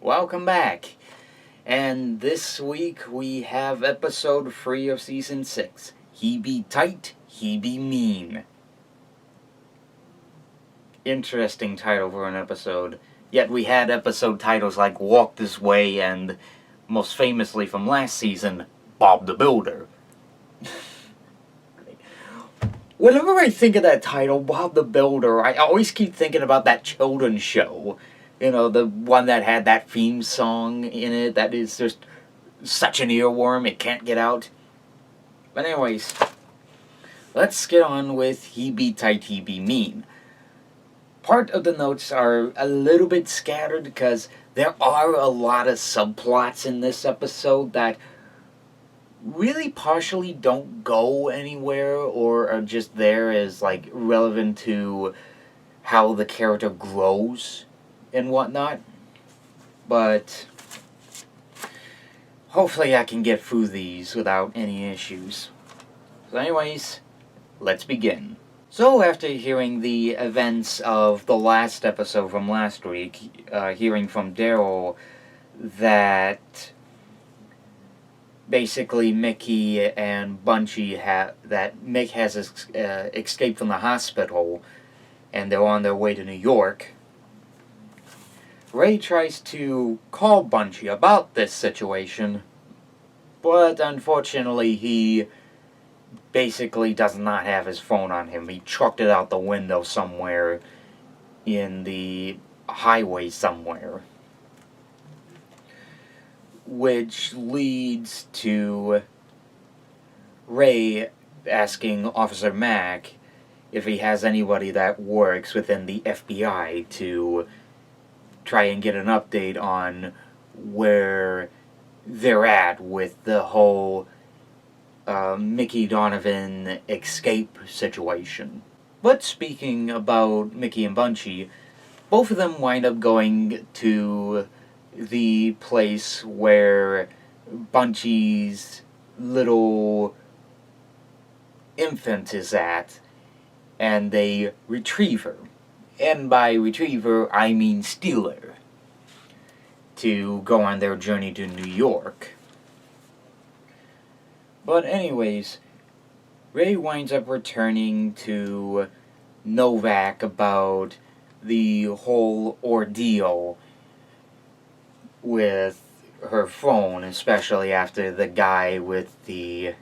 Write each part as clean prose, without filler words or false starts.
welcome back. And this week we have episode 3 of season 6. He be tight, he be mean. Interesting title for an episode. Yet we had episode titles like Walk This Way and, most famously from last season, Bob the Builder. Whenever I think of that title, Bob the Builder, I always keep thinking about that children's show. You know, the one that had that theme song in it that is just such an earworm, it can't get out. But anyways, let's get on with He Be Tight, He Be Mean. Part of the notes are a little bit scattered because there are a lot of subplots in this episode that really partially don't go anywhere or are just there as like relevant to how the character grows and whatnot. But hopefully I can get through these without any issues. So anyways, let's begin. So after hearing the events of the last episode from last week, hearing from Daryl that basically Mickey and Bunchy that Mick has escaped from the hospital and they're on their way to New York, Ray tries to call Bunchy about this situation, but unfortunately he basically does not have his phone on him. He chucked it out the window somewhere in the highway somewhere. Which leads to Ray asking Officer Mack if he has anybody that works within the FBI to try and get an update on where they're at with the whole Mickey Donovan escape situation. But speaking about Mickey and Bunchy, both of them wind up going to the place where Bunchy's little infant is at, and they retrieve her. And by retrieve her, I mean steal her, to go on their journey to New York. But anyways, Ray winds up returning to Novak about the whole ordeal with her phone, especially after the guy with the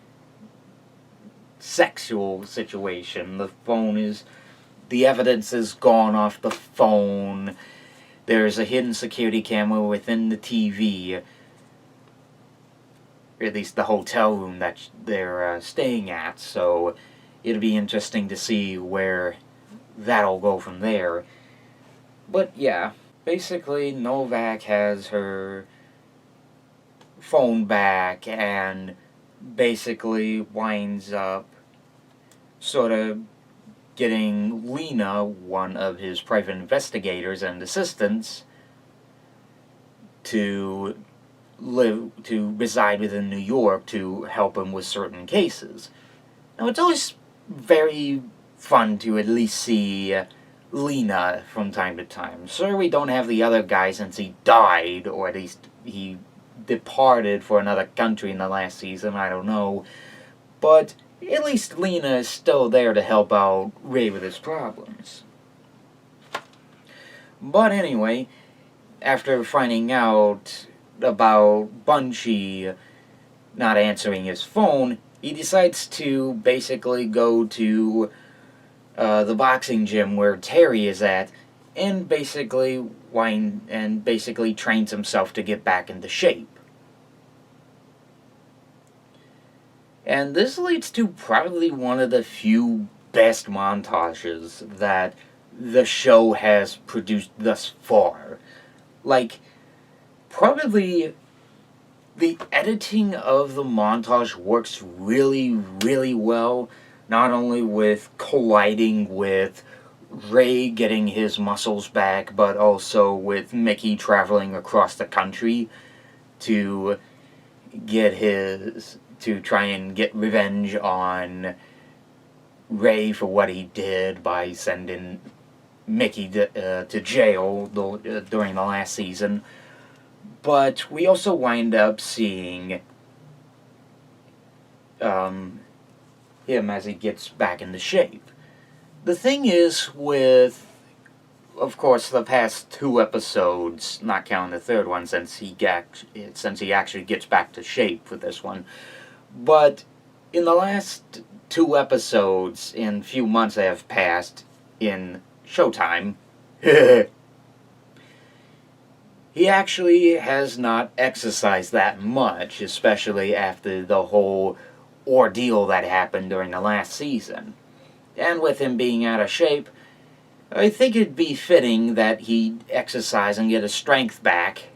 sexual situation. The evidence is gone off the phone. There's a hidden security camera within the TV, or at least the hotel room that they're staying at, so it'll be interesting to see where that'll go from there. But yeah, basically Novak has her phone back and basically winds up sort of getting Lena, one of his private investigators and assistants, to reside within New York to help him with certain cases. Now, it's always very fun to at least see Lena from time to time. Sure, we don't have the other guy since he died, or at least he departed for another country in the last season, I don't know. But at least Lena is still there to help out Ray with his problems. But anyway, after finding out about Bunchy not answering his phone, he decides to basically go to the boxing gym where Terry is at, and basically trains himself to get back into shape. And this leads to probably one of the few best montages that the show has produced thus far. Like, probably the editing of the montage works really, really well, not only with colliding with Ray getting his muscles back, but also with Mickey traveling across the country to try and get revenge on Ray for what he did by sending Mickey to jail during the last season. But we also wind up seeing him as he gets back into shape. The thing is with, of course, the past 2 episodes, not counting the third one since he actually gets back to shape with this one, but in the last 2 episodes, in few months that have passed in Showtime, he actually has not exercised that much, especially after the whole ordeal that happened during the last season. And with him being out of shape, I think it'd be fitting that he exercise and get his strength back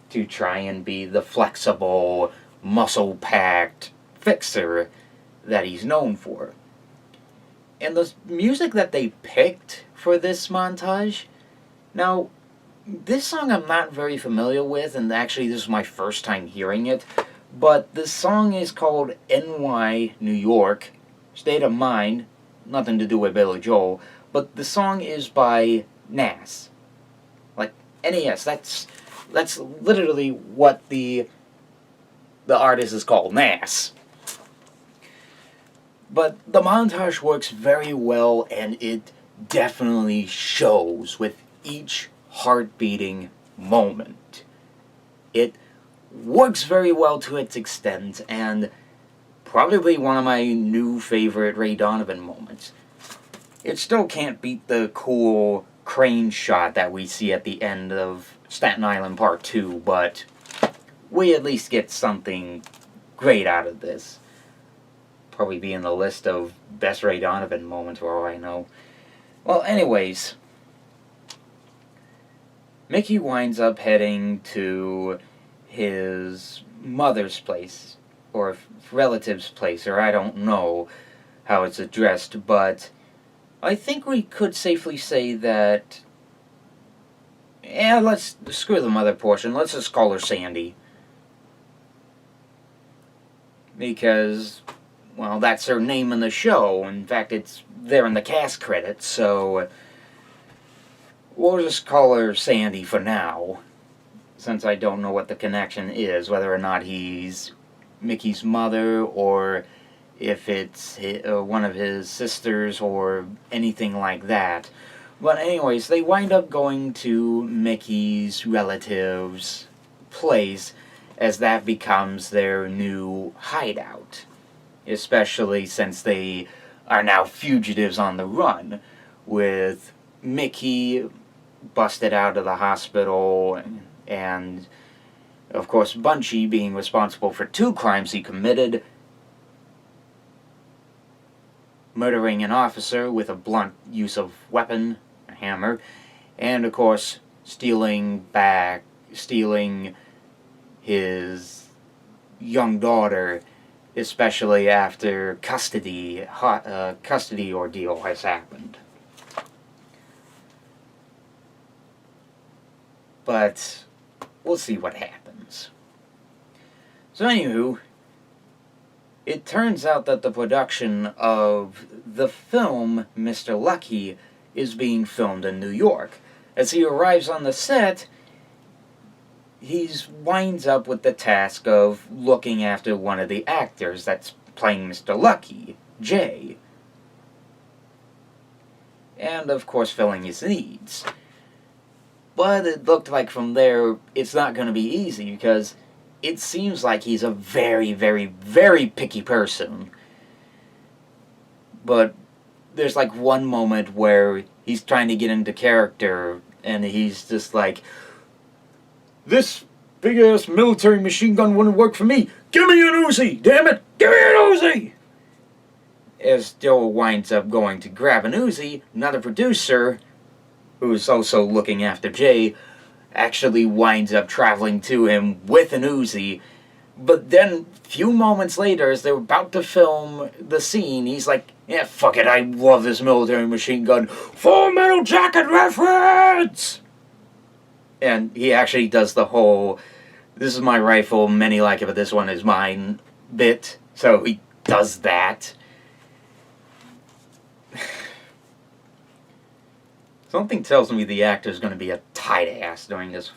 to try and be the flexible, muscle-packed fixer that he's known for. And the music that they picked for this montage, now, this song I'm not very familiar with, and actually this is my first time hearing it, but the song is called NY New York, State of Mind, nothing to do with Billy Joel, but the song is by Nas. Like, N-A-S, that's literally what the artist is called, Nas. But the montage works very well, and it definitely shows with each heart-beating moment. It works very well to its extent, and probably one of my new favorite Ray Donovan moments. It still can't beat the cool crane shot that we see at the end of Staten Island Part 2, but we at least get something great out of this. Probably be in the list of best Ray Donovan moments for all I know. Well, anyways, Mickey winds up heading to his mother's place, or relative's place, or I don't know how it's addressed, but I think we could safely say that, let's screw the mother portion, let's just call her Sandy. Because, well, that's her name in the show. In fact, it's there in the cast credits, so we'll just call her Sandy for now, since I don't know what the connection is, whether or not he's Mickey's mother, or if it's one of his sisters, or anything like that. But anyways, they wind up going to Mickey's relative's place, as that becomes their new hideout. Especially since they are now fugitives on the run, with Mickey busted out of the hospital, and of course Bunchy being responsible for 2 crimes he committed: murdering an officer with a blunt use of weapon, a hammer, and of course stealing his young daughter, especially after custody ordeal has happened. But we'll see what happens. So anywho, it turns out that the production of the film Mr. Lucky is being filmed in New York. As he arrives on the set, he winds up with the task of looking after one of the actors that's playing Mr. Lucky, Jay. And of course filling his needs. But it looked like from there, it's not going to be easy, because it seems like he's a very, very, very picky person. But there's like one moment where he's trying to get into character, and he's just like, "This big-ass military machine gun wouldn't work for me. Give me an Uzi, damn it! Give me an Uzi!" As Joe winds up going to grab an Uzi, another producer, who's also looking after Jay, actually winds up traveling to him with an Uzi. But then, few moments later, as they're about to film the scene, he's like, "Yeah, fuck it, I love this military machine gun. Full Metal Jacket reference!" And he actually does the whole, "This is my rifle, many like it, but this one is mine" bit. So he does that. Something tells me the actor's going to be a tight ass during this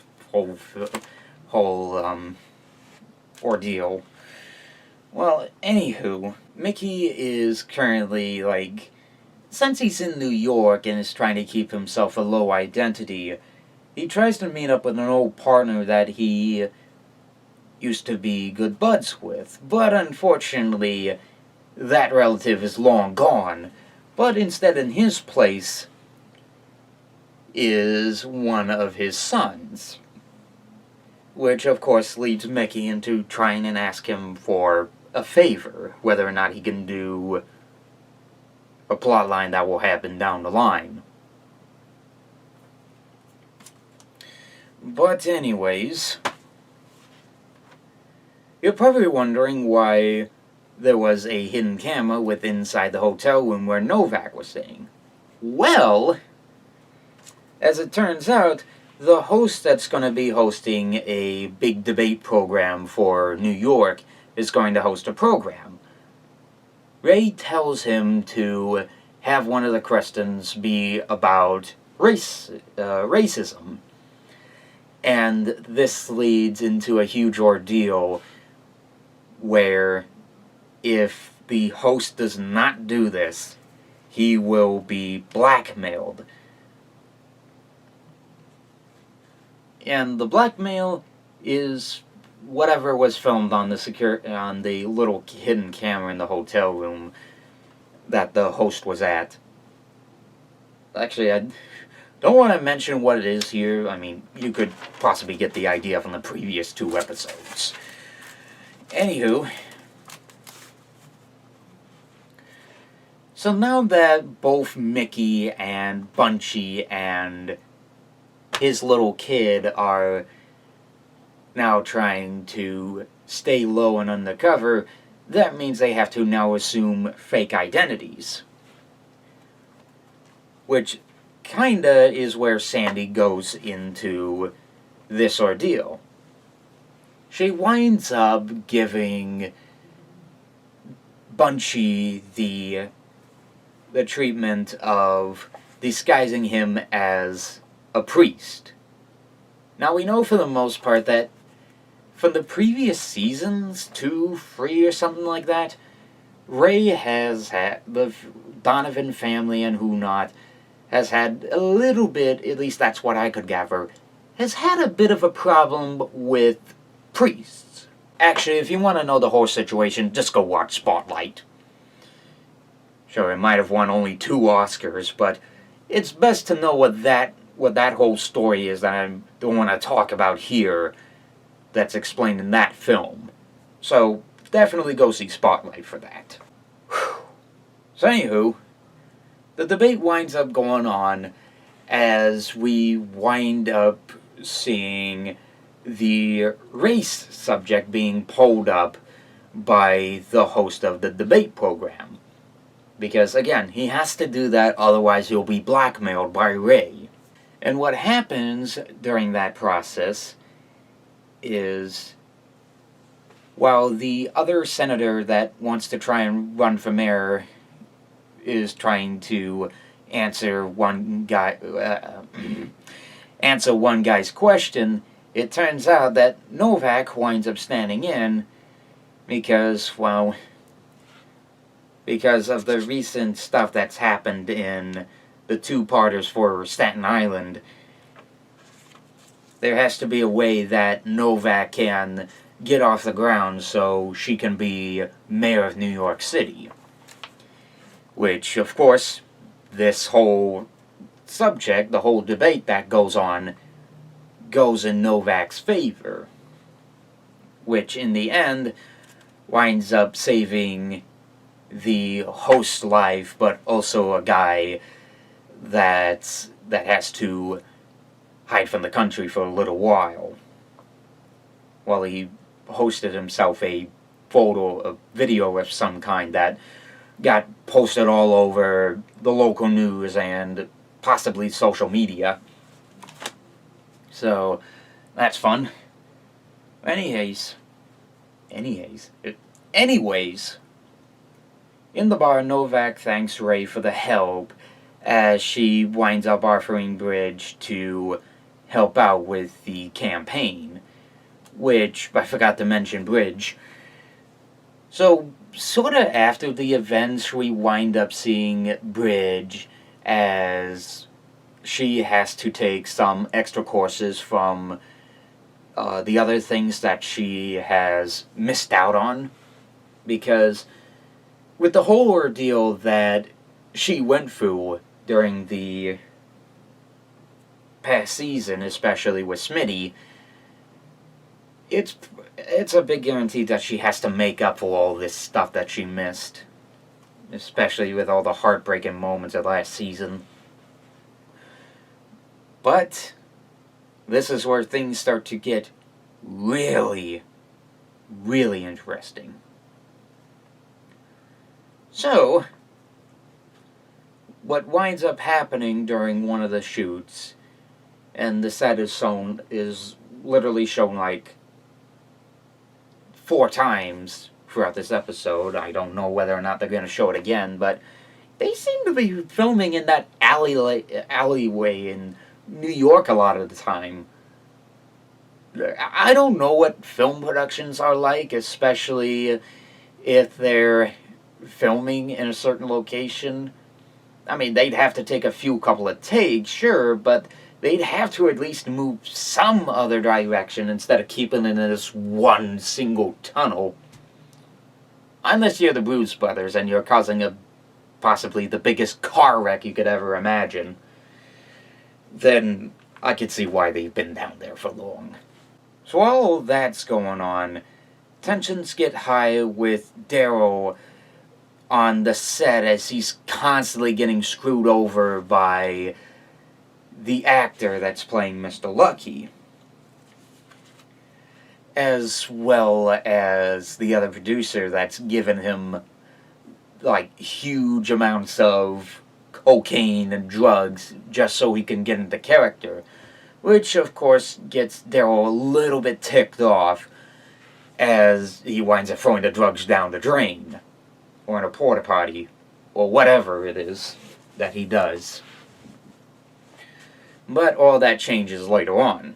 whole ordeal. Well, anywho, Mickey is currently, like, since he's in New York and is trying to keep himself a low identity, he tries to meet up with an old partner that he used to be good buds with. But unfortunately, that relative is long gone. But instead, in his place is one of his sons. Which, of course, leads Mickey into trying and ask him for a favor, whether or not he can do a plotline that will happen down the line. But anyways, you're probably wondering why there was a hidden camera with inside the hotel room where Novak was staying. Well, as it turns out, the host that's going to be hosting a big debate program for New York is going to host a program. Ray tells him to have one of the questions be about racism. And this leads into a huge ordeal where if the host does not do this, he will be blackmailed. And the blackmail is whatever was filmed on the little hidden camera in the hotel room that the host was at. Actually, I don't want to mention what it is here. I mean, you could possibly get the idea from the previous 2 episodes. Anywho, so now that both Mickey and Bunchy and his little kid are now trying to stay low and undercover, that means they have to now assume fake identities. Which kinda is where Sandy goes into this ordeal. She winds up giving Bunchy the treatment of disguising him as a priest. Now we know for the most part that from the previous seasons, 2, 3 or something like that, Ray has had, the Donovan family and who not, has had a little bit, at least that's what I could gather, has had a bit of a problem with priests. Actually, if you want to know the whole situation, just go watch Spotlight. Sure, it might have won only 2 Oscars, but it's best to know what that whole story is that I don't want to talk about here that's explained in that film. So, definitely go see Spotlight for that. Whew. So anywho, the debate winds up going on as we wind up seeing the race subject being pulled up by the host of the debate program. Because, again, he has to do that, otherwise he'll be blackmailed by Ray. And what happens during that process is, while the other senator that wants to try and run for mayor is trying to answer one guy's question, it turns out that Novak winds up standing in because of the recent stuff that's happened in the 2-parters for Staten Island. There has to be a way that Novak can get off the ground so she can be mayor of New York City. Which, of course, this whole subject, the whole debate that goes on, goes in Novak's favor. Which, in the end, winds up saving the host's life, but also a guy that has to hide from the country for a little while he hosted himself a video of some kind that got posted all over the local news and possibly social media. So, that's fun. Anyways, in the bar, Novak thanks Ray for the help as she winds up offering Bridge to help out with the campaign. which I forgot to mention Bridge. So, sort of after the events, we wind up seeing Bridge as she has to take some extra courses from the other things that she has missed out on. Because with the whole ordeal that she went through during the past season, especially with Smitty, it's a big guarantee that she has to make up for all this stuff that she missed. Especially with all the heartbreaking moments of last season. But this is where things start to get really, really interesting. So, what winds up happening during one of the shoots, and the set is literally shown like 4 times throughout this episode. I don't know whether or not they're going to show it again, but they seem to be filming in that alleyway in New York a lot of the time. I don't know what film productions are like, especially if they're filming in a certain location. I mean, they'd have to take a couple of takes, sure, but they'd have to at least move some other direction instead of keeping it in this one single tunnel. Unless you're the Blues Brothers and you're causing possibly the biggest car wreck you could ever imagine, then I could see why they've been down there for long. So while all that's going on, tensions get high with Daryl on the set as he's constantly getting screwed over by the actor that's playing Mr. Lucky, as well as the other producer that's given him like huge amounts of cocaine and drugs just so he can get into character, which of course gets Daryl a little bit ticked off as he winds up throwing the drugs down the drain or in a porta potty or whatever it is that he does. But all that changes later on.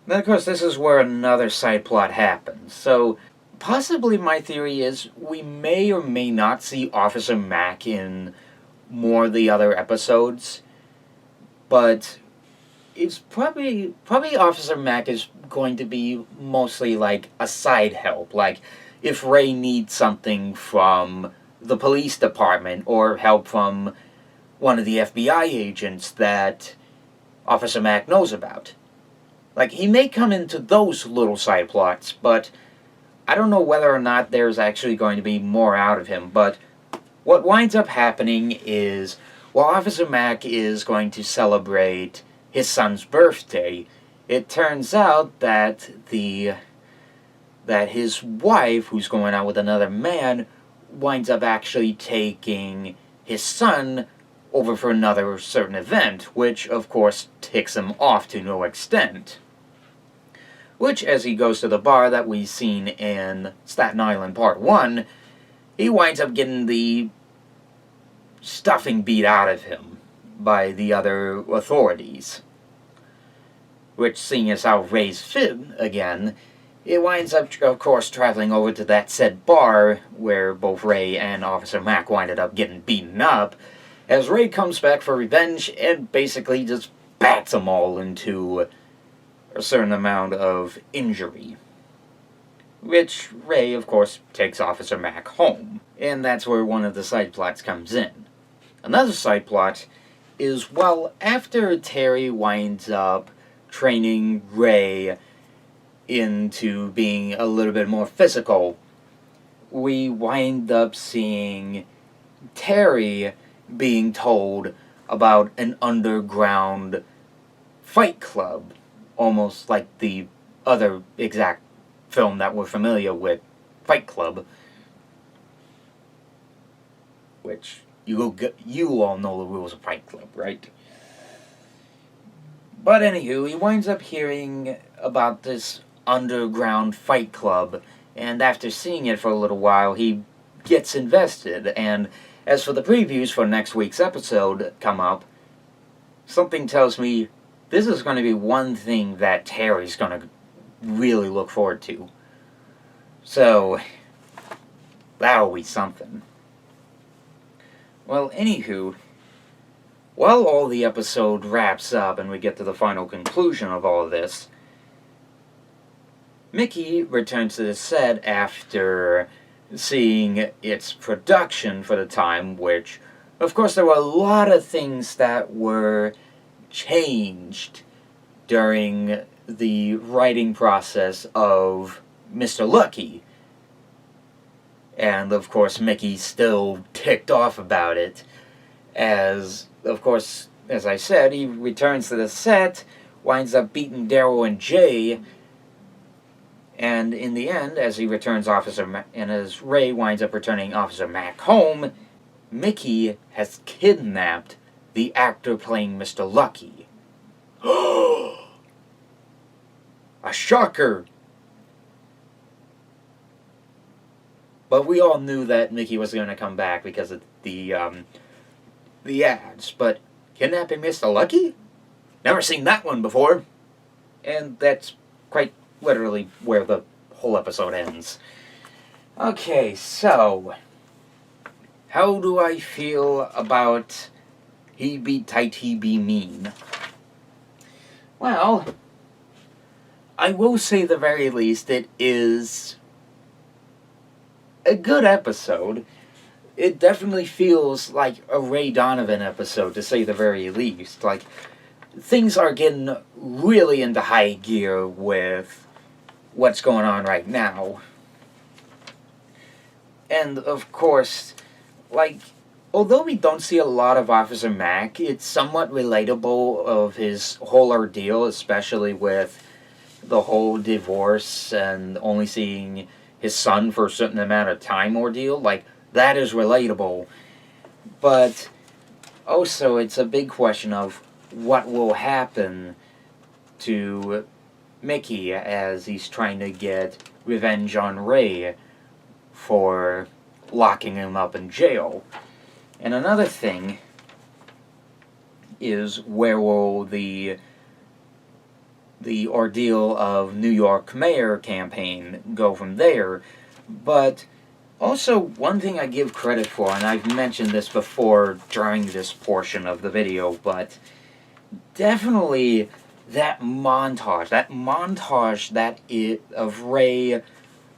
Then of course this is where another side plot happens. So possibly my theory is we may or may not see Officer Mack in more of the other episodes, but it's probably Officer Mack is going to be mostly like a side help. Like if Ray needs something from the police department or help from one of the FBI agents that Officer Mack knows about. Like, he may come into those little side plots, but I don't know whether or not there's actually going to be more out of him. But what winds up happening is, while Officer Mack is going to celebrate his son's birthday, it turns out that his wife, who's going out with another man, winds up actually taking his son over for another certain event, which of course ticks him off to no extent. Which, as he goes to the bar that we've seen in Staten Island Part 1, he winds up getting the stuffing beat out of him by the other authorities. Which, seeing as how Ray's fit again, it winds up, of course, traveling over to that said bar where both Ray and Officer Mack winded up getting beaten up, as Ray comes back for revenge and basically just bats them all into a certain amount of injury. Which Ray, of course, takes Officer Mack home. And that's where one of the side plots comes in. Another side plot is, well, after Terry winds up training Ray into being a little bit more physical, we wind up seeing Terry being told about an underground fight club, almost like the other exact film that we're familiar with, Fight Club, which you all know the rules of Fight Club, right? But anywho, he winds up hearing about this underground fight club, and after seeing it for a little while, he gets invested. And as for the previews for next week's episode come up, something tells me this is going to be one thing that Terry's going to really look forward to. So, that'll be something. Well, anywho, while all the episode wraps up and we get to the final conclusion of all of this, Mickey returns to the set after seeing its production for the time, which, of course, there were a lot of things that were changed during the writing process of Mr. Lucky. And, of course, Mickey's still ticked off about it, as, of course, as I said, he returns to the set, winds up beating Daryl and Jay, and in the end, as he returns and as Ray winds up returning Officer Mac home, Mickey has kidnapped the actor playing Mr. Lucky. A shocker! But we all knew that Mickey was going to come back because of the ads. But kidnapping Mr. Lucky? Never seen that one before. And that's quite literally where the whole episode ends. Okay, so how do I feel about He Be Tight, He Be Mean? Well, I will say the very least it is a good episode. It definitely feels like a Ray Donovan episode, to say the very least. Like, things are getting really into high gear with what's going on right now. And, of course, like, although we don't see a lot of Officer Mac, it's somewhat relatable of his whole ordeal, especially with the whole divorce and only seeing his son for a certain amount of time ordeal. Like, that is relatable. But also, it's a big question of what will happen to Mickey as he's trying to get revenge on Ray for locking him up in jail. And another thing is, where will the ordeal of New York mayor campaign go from there? But also, one thing I give credit for, and I've mentioned this before during this portion of the video, but definitely that montage of Ray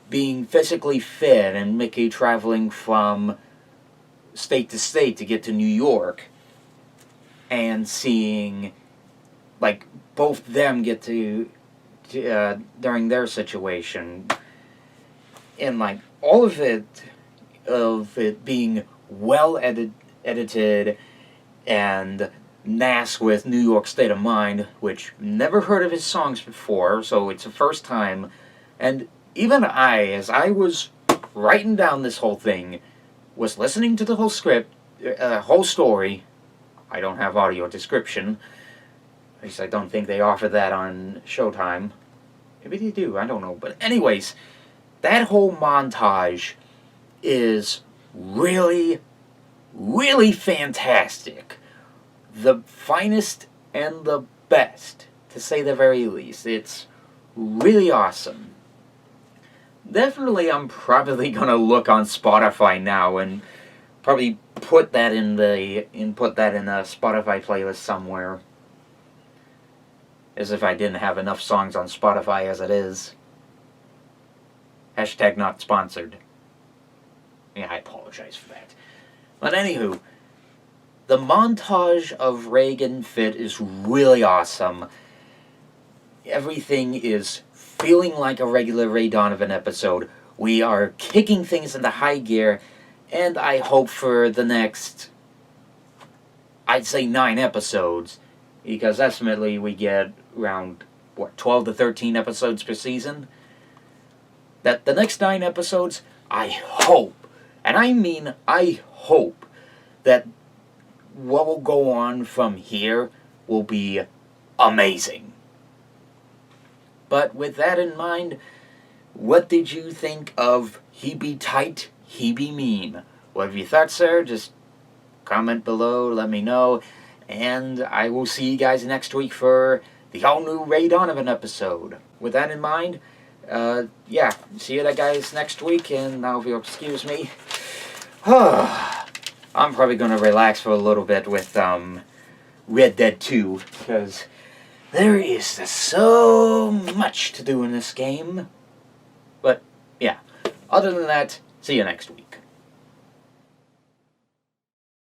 being physically fit and Mickey traveling from state to state to get to New York, and seeing, like, both them get to during their situation, and, like, all of it being well edited and Nas with New York State of Mind, which never heard of his songs before, so it's the first time. And even I, as I was writing down this whole thing, was listening to the whole script, whole story. I don't have audio description. At least I don't think they offer that on Showtime. Maybe they do, I don't know. But anyways, that whole montage is really, really fantastic. The finest and the best, to say the very least. It's really awesome. Definitely, I'm probably gonna look on Spotify now and probably put that in a Spotify playlist somewhere. As if I didn't have enough songs on Spotify as it is. Hashtag not sponsored. Yeah, I apologize for that. But anywho, the montage of Reagan Fit is really awesome. Everything is feeling like a regular Ray Donovan episode. We are kicking things into high gear, and I hope for the next, I'd say 9 episodes, because ultimately we get around, 12 to 13 episodes per season? That the next 9 episodes, I hope, and I mean I hope, that what will go on from here will be amazing. But with that in mind, what did you think of He Be Tight, He Be Mean? What have you thought, sir? Just comment below, let me know. And I will see you guys next week for the all-new Ray Donovan episode. With that in mind, yeah, see you guys next week, and now if you'll excuse me, I'm probably going to relax for a little bit with Red Dead 2, because there is just so much to do in this game. But, yeah, other than that, see you next week.